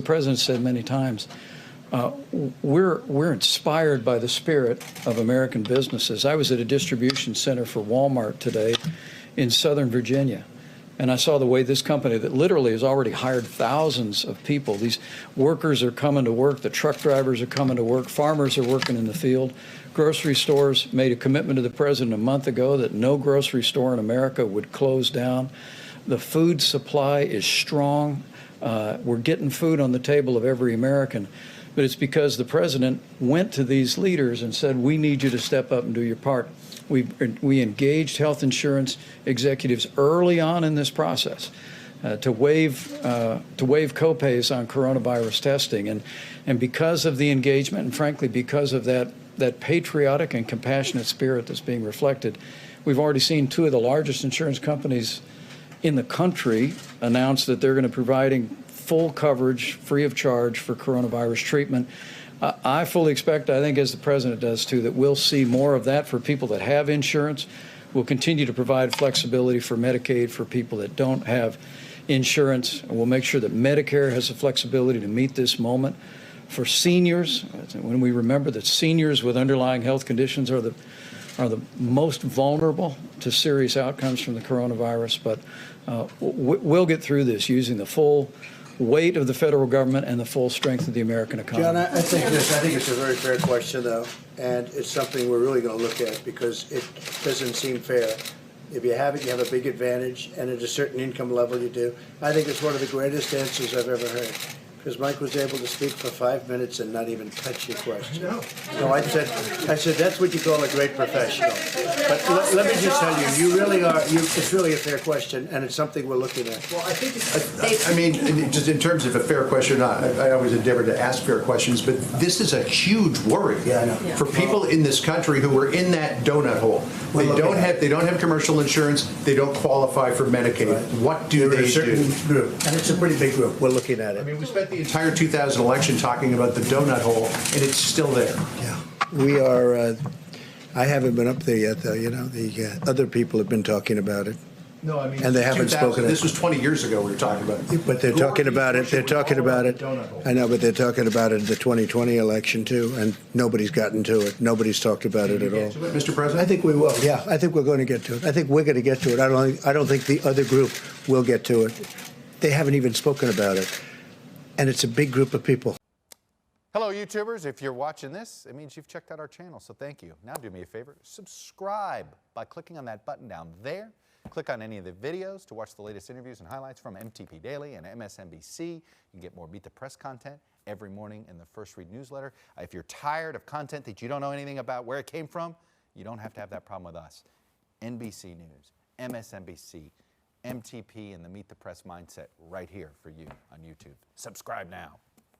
President said many times, we're inspired by the spirit of American businesses. I was at a distribution center for Walmart today in Southern Virginia, and I saw the way this company that literally has already hired thousands of people. These workers are coming to work, the truck drivers are coming to work, farmers are working in the field. Grocery stores made a commitment to the president a month ago that no grocery store in America would close down. The food supply is strong. We're getting food on the table of every American. But it's because the president went to these leaders and said, we need you to step up and do your part. We engaged health insurance executives early on in this process to waive copays on coronavirus testing. And because of the engagement, and frankly, because of that patriotic and compassionate spirit that's being reflected, we've already seen two of the largest insurance companies in the country announce that they're going to be providing full coverage, free of charge, for coronavirus treatment. I fully expect, I think as the president does too, that we'll see more of that for people that have insurance. We'll continue to provide flexibility for Medicaid for people that don't have insurance. And we'll make sure that Medicare has the flexibility to meet this moment. For seniors, when we remember that seniors with underlying health conditions are the most vulnerable to serious outcomes from the coronavirus. But we'll get through this using the full weight of the federal government and the full strength of the American economy. John, I think it's a very fair question, though, and it's something we're really going to look at because it doesn't seem fair. If you have it, you have a big advantage, and at a certain income level you do. I think it's one of the greatest answers I've ever heard, because Mike was able to speak for 5 minutes and not even touch your question. No, I said that's what you call a great professional. But let me just tell you, you really are. It's really a fair question, and it's something we're looking at. Well, I think I mean, just in terms of a fair question or not, I always endeavor to ask fair questions, but this is a huge worry for people in this country who are in that donut hole. They don't have commercial insurance. They don't qualify for Medicaid. Right. What do they do? Group, and it's a pretty big group. We're looking at it. I mean, we spent the entire 2000 election talking about the donut hole, and it's still there. Yeah, we are. I haven't been up there yet, though. You know, the other people have been talking about it. No, I mean, and they haven't spoken. This was 20 years ago we were talking about it. But they're talking about it. They're talking about it. I know, but they're talking about it in the 2020 election, too, and nobody's gotten to it. Nobody's talked about it at all. Mr. President? I think we will, yeah. I think we're going to get to it. I think we're going to get to it. I don't think the other group will get to it. They haven't even spoken about it. And it's a big group of people. Hello, YouTubers. If you're watching this, it means you've checked out our channel, so thank you. Now do me a favor, subscribe by clicking on that button down there. Click on any of the videos to watch the latest interviews and highlights from MTP Daily and MSNBC. You can get more Meet the Press content every morning in the First Read newsletter. If you're tired of content that you don't know anything about where it came from, you don't have to have that problem with us. NBC News, MSNBC, MTP, and the Meet the Press mindset right here for you on YouTube. Subscribe now.